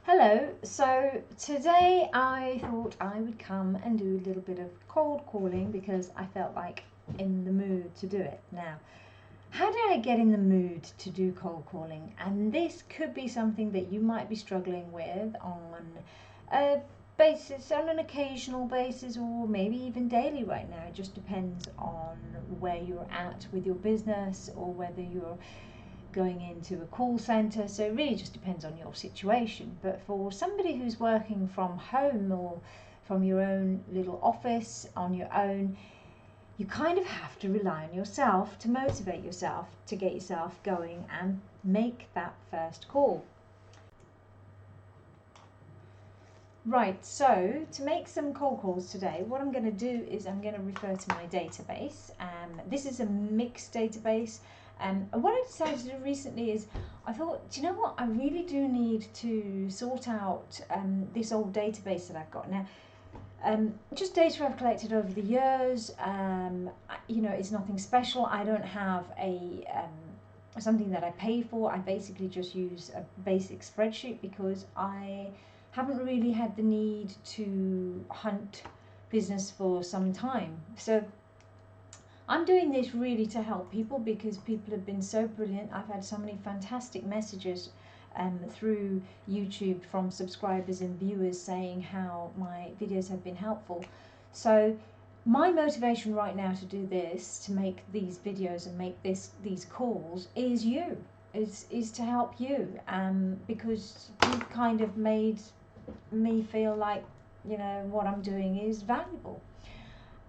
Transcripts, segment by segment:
Hello, so today I thought I would come and do a little bit of cold calling because I felt like in the mood to do it. Now, how did I get in the mood to do cold calling? And this could be something that you might be struggling with on a basis, on an occasional basis, or maybe even daily right now. It just depends on where you're at with your business or whether you're going into a call center. So it really just depends on your situation. But for somebody who's working from home or from your own little office on your own, you kind of have to rely on yourself to motivate yourself to get yourself going and make that first call. Right, so to make some cold calls today, what I'm going to do is I'm going to refer to my database. This is a mixed database. And what I decided to do recently is I thought, do you know what? I really do need to sort out this old database that I've got now. Just data I've collected over the years. It's nothing special. I don't have something that I pay for. I basically just use a basic spreadsheet because I haven't really had the need to hunt business for some time. So I'm doing this really to help people because people have been so brilliant. I've had so many fantastic messages through YouTube from subscribers and viewers saying how my videos have been helpful. So my motivation right now to do this, to make these videos and make these calls, is is to help you, because you've kind of made me feel like what I'm doing is valuable,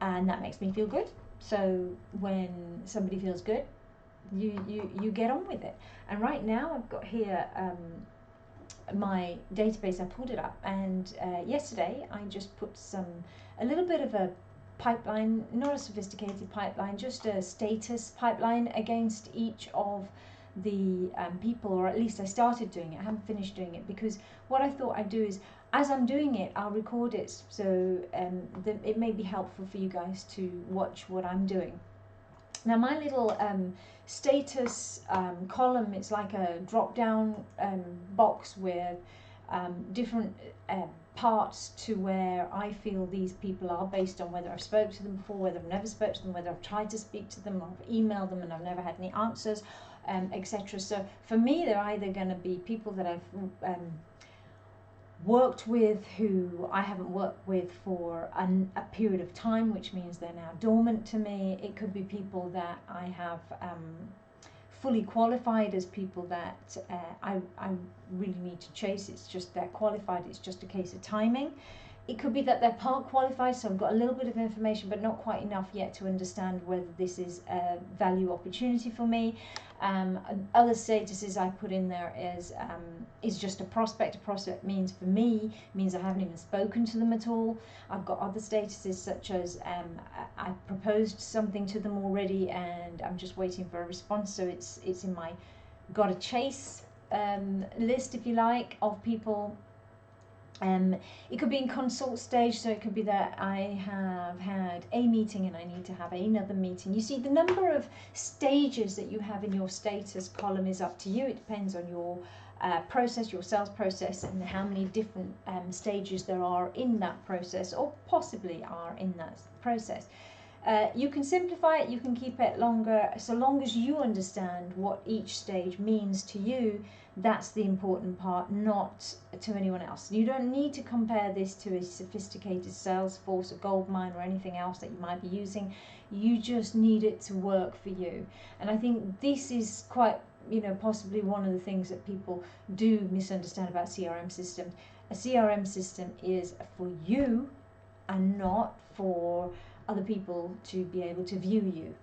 and that makes me feel good. So when somebody feels good, you get on with it. And right now I've got here my database. I pulled it up, and yesterday I just put a little bit of a pipeline, not a sophisticated pipeline, just a status pipeline against each of the people, or at least I started doing it. I haven't finished doing it because what I thought I'd do is, as I'm doing it, I'll record it, so it may be helpful for you guys to watch what I'm doing. Now my little status column, it's like a drop down box with different parts to where I feel these people are based on whether I've spoken to them before, whether I've never spoken to them, whether I've tried to speak to them, or I've emailed them and I've never had any answers, etc. So for me, they're either going to be people that I've worked with who I haven't worked with for a period of time, which means they're now dormant to me. It could be people that I have fully qualified as people that I really need to chase. It's just they're qualified, it's just a case of timing. It could be that they're part qualified, so I've got a little bit of information but not quite enough yet to understand whether this is a value opportunity for me. Other statuses I put in there is just a prospect. A prospect means, for me, means I haven't even spoken to them at all. I've got other statuses such as I've proposed something to them already and I'm just waiting for a response, so it's in my gotta chase list, if you like, of people. It could be in consult stage, so it could be that I have had a meeting and I need to have another meeting. You see, the number of stages that you have in your status column is up to you. It depends on your process, your sales process, and how many different stages there are in that process, or possibly are in that process. You can simplify it, you can keep it longer, so long as you understand what each stage means to you. That's the important part, not to anyone else. You don't need to compare this to a sophisticated Salesforce or Goldmine or anything else that you might be using. You just need it to work for you. And I think this is quite, possibly one of the things that people do misunderstand about CRM systems. A CRM system is for you and not for other people to be able to view you.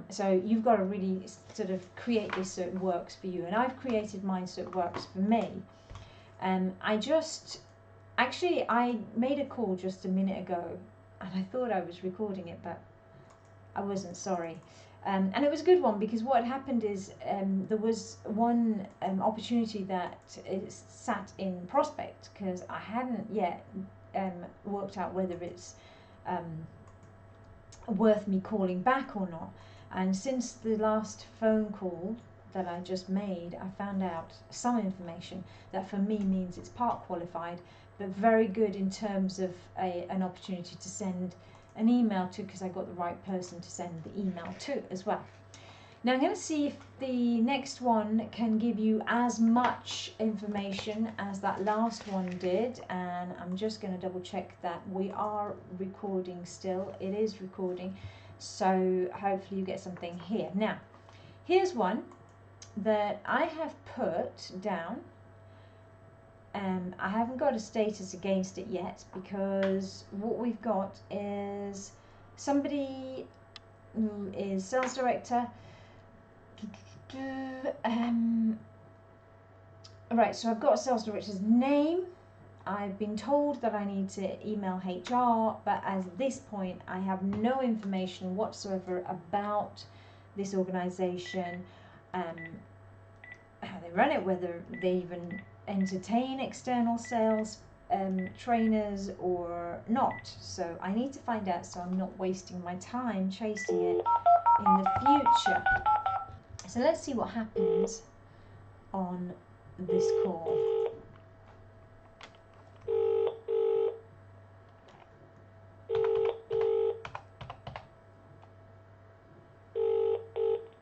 So you've got to really sort of create this so it works for you, and I've created mine so it works for me. I made a call just a minute ago and I thought I was recording it, but I wasn't, sorry. And it was a good one because what happened is there was one opportunity that is sat in prospect because I hadn't yet worked out whether it's worth me calling back or not. And since the last phone call that I just made, I found out some information that for me means it's part qualified, but very good in terms of an opportunity to send an email to, because I got the right person to send the email to as well. Now I'm going to see if the next one can give you as much information as that last one did, and I'm just going to double check that we are recording still. It is recording, so hopefully you get something here. Now here's one that I have put down. I haven't got a status against it yet, because what we've got is somebody who is sales director. Right, so I've got a sales director's name. I've been told that I need to email HR, but at this point I have no information whatsoever about this organization, how they run it, whether they even entertain external sales trainers or not. So I need to find out, so I'm not wasting my time chasing it in the future. So let's see what happens on this call.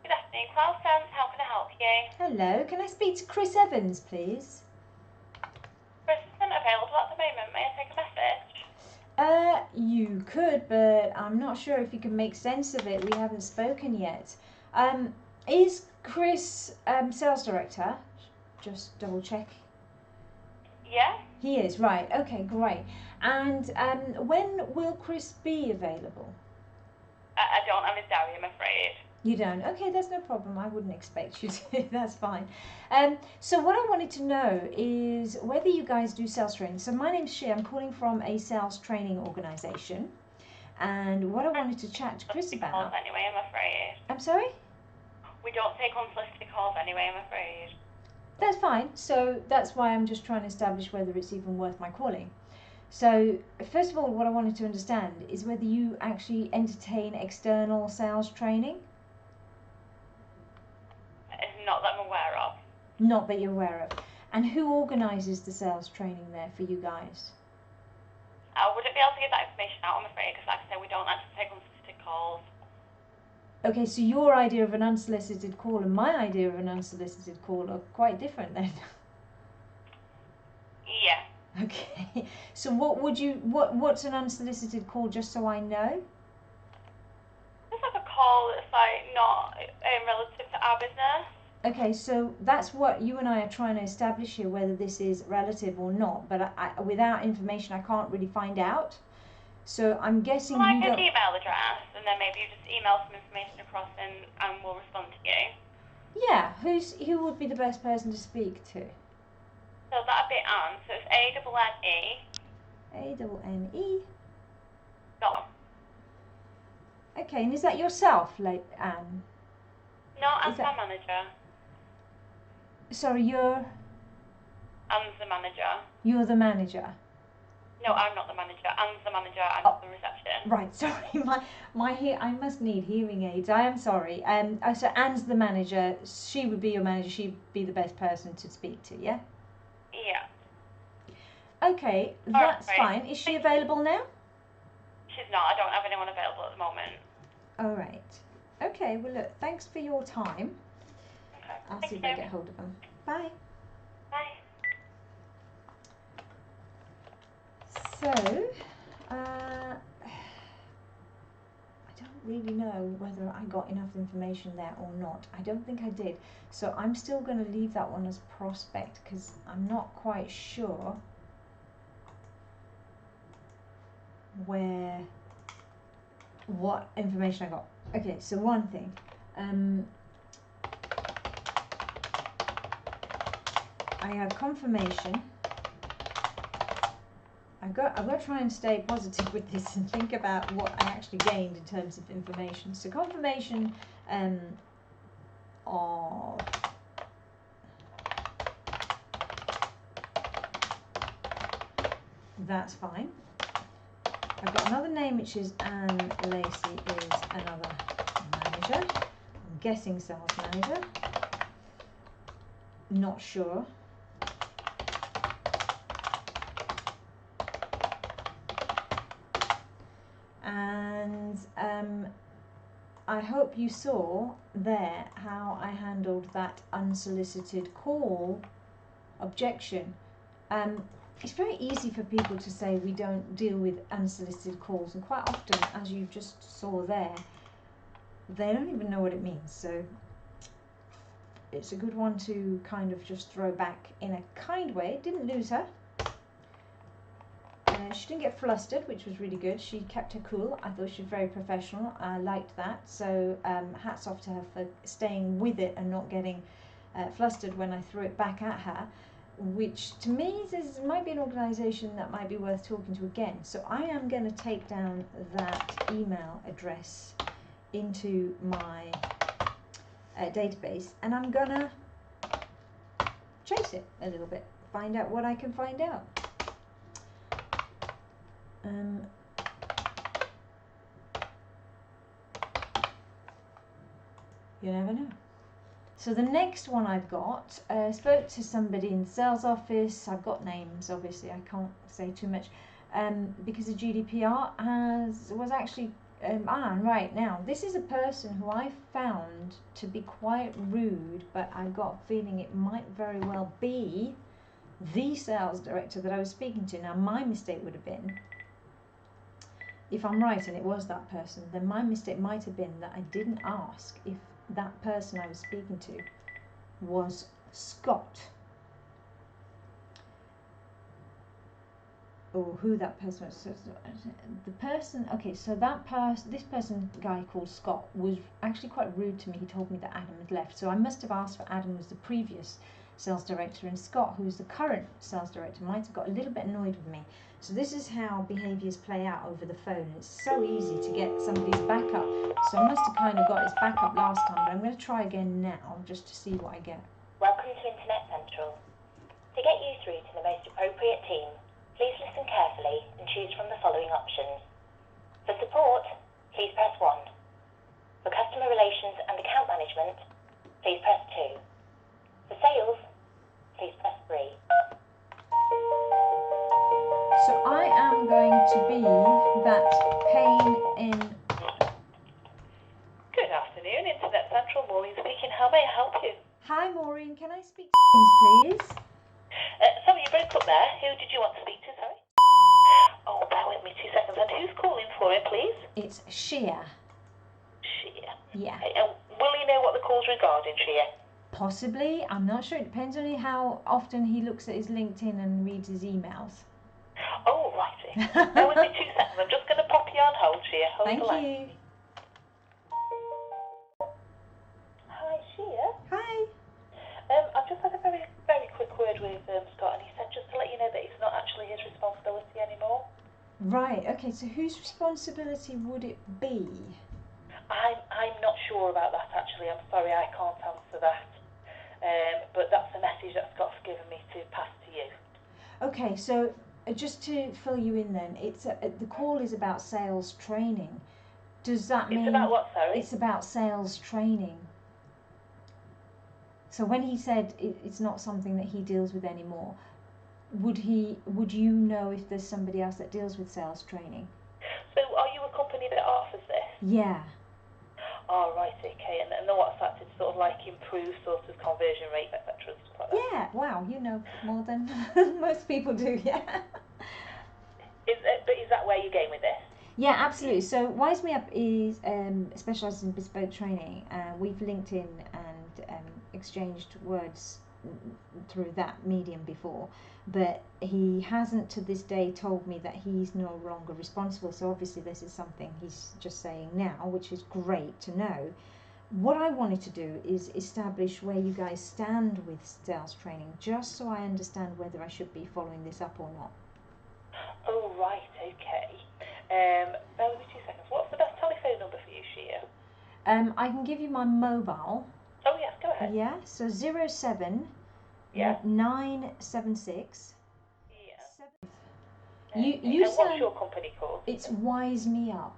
Good afternoon, Cloud Sense. How can I help you? Hello, can I speak to Chris Evans, please? Chris isn't available at the moment. May I take a message? You could, but I'm not sure if you can make sense of it. We haven't spoken yet. Is Chris sales director? Just double check. Yeah? He is, right. Okay, great. And when will Chris be available? I don't have his diary, I'm afraid. You don't? Okay, that's no problem. I wouldn't expect you to. That's fine. So what I wanted to know is whether you guys do sales training. So my name's Shea. I'm calling from a sales training organisation. And what I wanted to chat to Chris about... calls anyway, I'm afraid. I'm sorry? We don't take unsolicited calls anyway, I'm afraid. That's fine. So that's why I'm just trying to establish whether it's even worth my calling. So first of all, what I wanted to understand is whether you actually entertain external sales training. Not that I'm aware of. Not that you're aware of. And who organises the sales training there for you guys? I wouldn't be able to give that information out, I'm afraid, because like I said, we don't actually take unsolicited calls. Okay, so your idea of an unsolicited call and my idea of an unsolicited call are quite different then. Yeah. Okay, so what's an unsolicited call, just so I know? It's like a call that's like not relative to our business. Okay, so that's what you and I are trying to establish here, whether this is relative or not. But without information, I can't really find out. So I'm guessing well, you I don't... can email address, and then maybe you just email some information across, and we'll respond to you. Yeah, who would be the best person to speak to? So that'd be Anne. So it's A-N-N-E. A-N-N-E. Dot. Okay, and is that yourself, Anne? No, I'm my manager. Sorry, you're Anne's the manager. the manager. No, I'm not the manager. Anne's the manager. I'm the reception. Right, sorry, I must need hearing aids. I am sorry. So Anne's the manager. She would be your manager. She'd be the best person to speak to. Yeah. Yeah. Okay, that's fine. Is she available now? She's not. I don't have anyone available at the moment. All right. Okay. Well, look. Thanks for your time. Okay. I'll see if I get hold of them. Bye. Bye. So, I don't really know whether I got enough information there or not. I don't think I did. So I'm still going to leave that one as prospect, because I'm not quite sure what information I got. Okay, so one thing. I have confirmation. I've got to try and stay positive with this and think about what I actually gained in terms of information. So confirmation of that's fine. I've got another name, which is Anne Lacey is another manager. I'm guessing sales manager. not sure. And I hope you saw there how I handled that unsolicited call objection. It's very easy for people to say we don't deal with unsolicited calls, and quite often, as you just saw there, they don't even know what it means. So it's a good one to kind of just throw back in a kind way. Didn't lose her. She didn't get flustered, which was really good. She kept her cool. I thought she was very professional. I liked that. So hats off to her for staying with it and not getting flustered when I threw it back at her, which to me might be an organisation that might be worth talking to again. So I am going to take down that email address into my database, and I'm going to chase it a little bit, find out what I can find out. You never know. So the next one I've got, spoke to somebody in the sales office. I've got names, obviously I can't say too much because of GDPR, was actually right now this is a person who I found to be quite rude, but I got a feeling it might very well be the sales director that I was speaking to. Now my mistake would have been, if I'm right and it was that person, then my mistake might have been that I didn't ask if that person I was speaking to was Scott, or who that person was. So the person, okay, so this guy called Scott was actually quite rude to me. He told me that Adam had left, so I must have asked for Adam as the previous sales director, and Scott, who's the current sales director, might have got a little bit annoyed with me. So this is how behaviours play out over the phone. It's so easy to get somebody's backup. So I must have kind of got his backup last time, but I'm going to try again now just to see what I get. Welcome to Internet Central. To get you through to the most appropriate team, please listen carefully and choose from the following options. For support, please press 1. For customer relations and account management, please press 2. For sales, please press 3. So I am going to be that pain in... Good afternoon, Internet Central. Maureen speaking. How may I help you? Hi Maureen, can I speak to James, please? Sorry, you broke up there. Who did you want to speak to, sorry? Oh, bear with me 2 seconds. And who's calling for it, please? It's Shea. Shea. Yeah. Okay, will you know what the call's regarding, Shea? Possibly. I'm not sure. It depends on how often he looks at his LinkedIn and reads his emails. Oh, righty. Bear with me 2 seconds. I'm just going to pop you on hold, Shea. Hold Thank the line. you. Hi, Shea. Hi. I've just had a very, very quick word with Scott, and he said just to let you know that it's not actually his responsibility anymore. Right. Okay. So whose responsibility would it be? I'm not sure about that, actually. I'm sorry, I can't answer that. But that's the message that Scott's given me to pass to you. Okay. So just to fill you in, then, it's the call is about sales training. Does that mean It's about what, sorry? it's about sales training? So when he said it's not something that he deals with anymore, would you know if there's somebody else that deals with sales training? So are you a company that offers this? Yeah. Oh, right, okay. And then what's that to sort of like improve sort of conversion rate, etc. stuff like that? Yeah. Wow. You know more than most people do. Yeah. But is that where you're going with this? Yeah, absolutely. So Wise Me Up is specialises in bespoke training. We've linked in and exchanged words through that medium before, but he hasn't to this day told me that he's no longer responsible. So obviously this is something he's just saying now, which is great to know. What I wanted to do is establish where you guys stand with sales training, just so I understand whether I should be following this up or not. Oh, right, okay. Bear with me 2 seconds. What's the best telephone number for you, Shea? I can give you my mobile. Oh, yes, go ahead. Yeah, so 07 Yeah. 976. Yeah. You and what's your company called? It's Wise Me Up.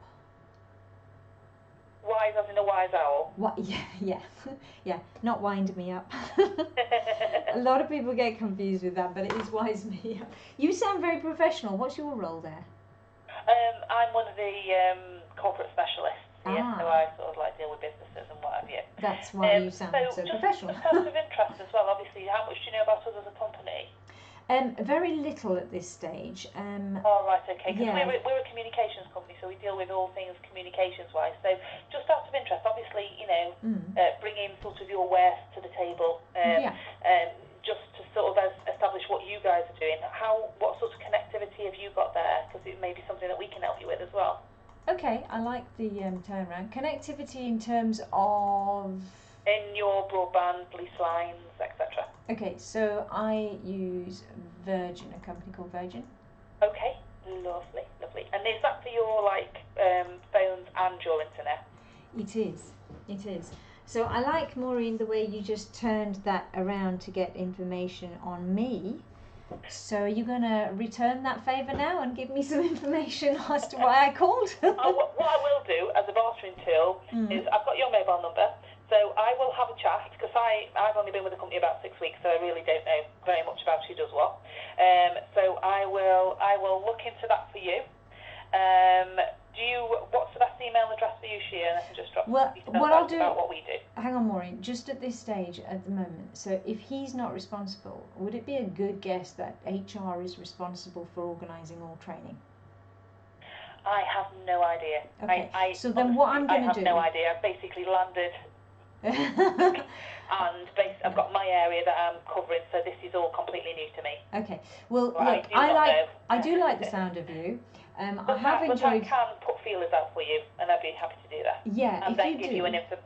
Wise as in a wise owl. What? Yeah, yeah. Not wind me up. A lot of people get confused with that, but it is wise me up. You sound very professional. What's your role there? I'm one of the corporate specialists here, so Ah. I sort of like deal with businesses and what have you. That's why you sound so just, professional. Just out of interest as well, obviously, how much do you know about us as a company? Very little at this stage. Oh, right, okay, because yeah. we're a communications company, so we deal with all things communications-wise. So just out of interest, obviously, you know, bringing sort of your wares to the table, just to sort of establish what you guys are doing. What sort of connectivity have you got there? Because it may be something that we can help you with as well. Okay, I like the turnaround. Connectivity in terms of... In your broadband, lease lines, etc. Okay, so I use Virgin, a company called Virgin. Okay, lovely, lovely. And is that for your phones and your internet? It is, it is. So I like, Maureen, the way you just turned that around to get information on me. So are you going to return that favour now and give me some information as to why I called? What I will do as a bartering tool is I've got your mobile number. So I will have a chat, because I've only been with the company about 6 weeks, so I really don't know very much about who does what. So I will look into that for you. What's the best email address for you, Shea? And I can just drop what I'll do, about what we do. Hang on, Maureen, just at this stage at the moment, so if he's not responsible, would it be a good guess that HR is responsible for organising all training? I have no idea. Okay, so then what I'm going to do... I have no idea. I've basically landed... and I've got my area that I'm covering, so this is all completely new to me. Okay, well, so look, I do like the sound of you. I have enjoyed. But I can put feelers out for you, and I'd be happy to do that. Yeah, and if then you give do, you an answer,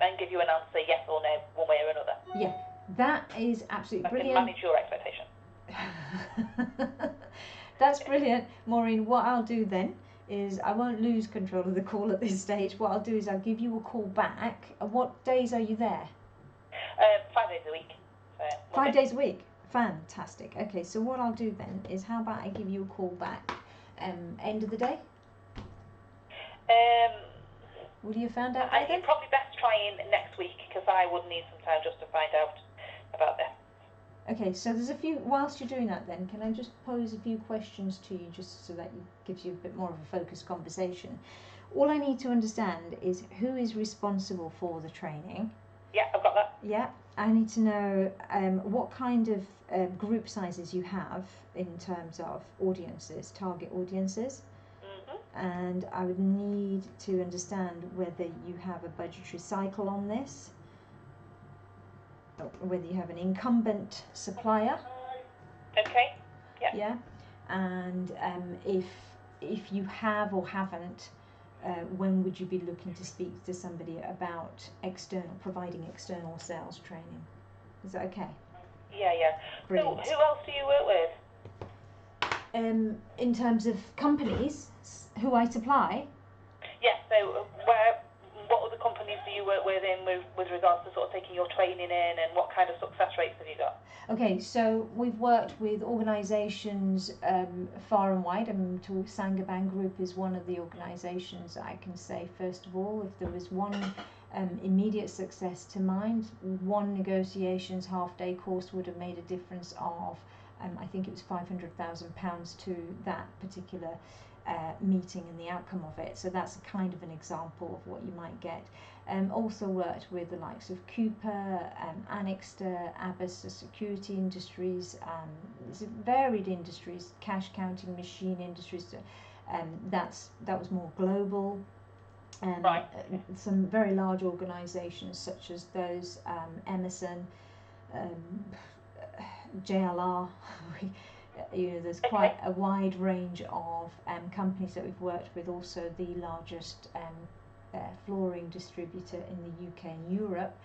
yes or no, one way or another. Yeah, that is absolutely brilliant. I can manage your expectation. That's brilliant, Maureen. What I'll do then is I won't lose control of the call at this stage. What I'll do is I'll give you a call back. What days are you there? 5 days a week. So 5 days a week. Fantastic. Okay, so what I'll do then is, how about I give you a call back end of the day? Would you have found out by then? You're probably best trying next week, because I would need some time just to find out about this. Okay, so there's a few, whilst you're doing that then, can I just pose a few questions to you just so that it gives you a bit more of a focused conversation? All I need to understand is who is responsible for the training. Yeah, I've got that. Yeah, I need to know what kind of group sizes you have in terms of audiences, target audiences. And I would need to understand whether you have a budgetary cycle on this, whether you have an incumbent supplier. Okay. Yeah. Yeah, and if you have or haven't, when would you be looking to speak to somebody about providing external sales training? Is that okay? Yeah, yeah. Brilliant. So who else do you work with? In terms of companies who I supply? Yes, so what other companies do you work with with regards to sort of taking your training in, and what kind of success rates have you got? Okay, so we've worked with organisations far and wide. Sangaban Group is one of the organisations I can say, first of all, if there was one immediate success to mind, one negotiations half-day course would have made a difference of, I think it was £500,000 to that particular meeting and the outcome of it. So that's a kind of an example of what you might get. Also worked with the likes of Cooper, Annixter, Abbas, the security industries, varied industries, cash counting machine industries. That was more global. Right. Some very large organisations such as those, Emerson, JLR. There's quite a wide range of companies that we've worked with. Also the largest flooring distributor in the UK and Europe.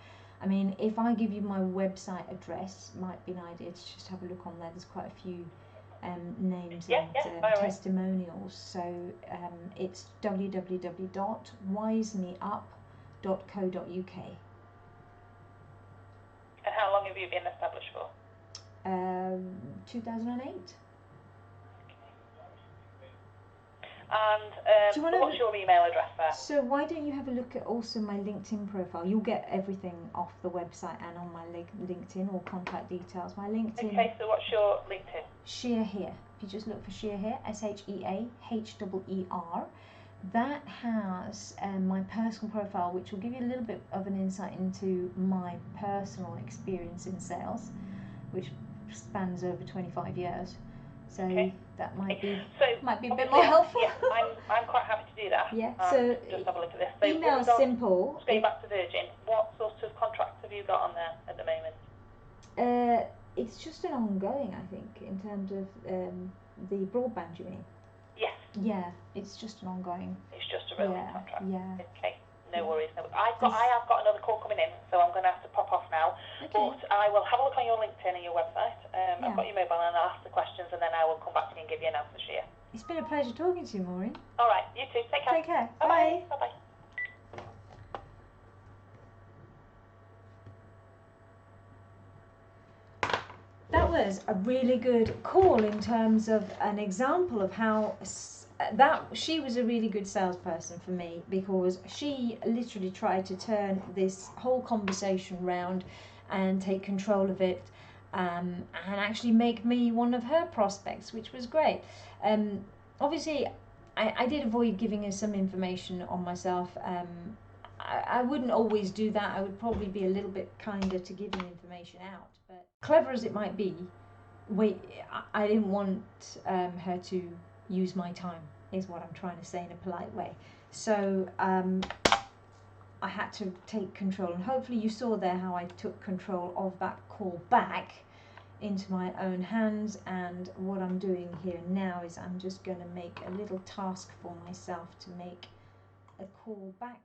I mean, if I give you my website address, might be an idea to just have a look on there. There's quite a few names and testimonials. So it's www.wisemeup.co.uk. And how long have you been established for? 2008. And Do you so what's your email address there? So why don't you have a look at also my LinkedIn profile? You'll get everything off the website and on my LinkedIn or contact details. My LinkedIn. Okay, so what's your LinkedIn? Shea Heer. If you just look for Shea Heer, SHEAHEER, that has my personal profile, which will give you a little bit of an insight into my personal experience in sales, which spans over 25 years. So that might be a bit more helpful. Yeah, I'm quite happy to do that. Yeah. So just have a look at this. So email's simple. Just going back to Virgin, what sort of contracts have you got on there at the moment? It's just an ongoing, I think, in terms of the broadband. You mean? Yes. Yeah, it's just an ongoing. It's just a rolling contract. Yeah. Okay. No worries. No, I have got another call coming in, so I'm going to have to pop off now. Okay. But I will have a look on your LinkedIn and your website. I've got your mobile, and I'll ask the questions, and then I will come back to you and give you an answer, Shea. It's been a pleasure talking to you, Maureen. All right. You too. Take care. Take care. Bye. Bye. Bye. That was a really good call in terms of an example of how she was a really good salesperson for me, because she literally tried to turn this whole conversation round and take control of it, and actually make me one of her prospects, which was great. Obviously, I did avoid giving her some information on myself. I wouldn't always do that. I would probably be a little bit kinder to giving information out. But clever as it might be, I didn't want her to use my time, is what I'm trying to say in a polite way. So I had to take control, and hopefully you saw there how I took control of that call back into my own hands. And what I'm doing here now is I'm just going to make a little task for myself to make a call back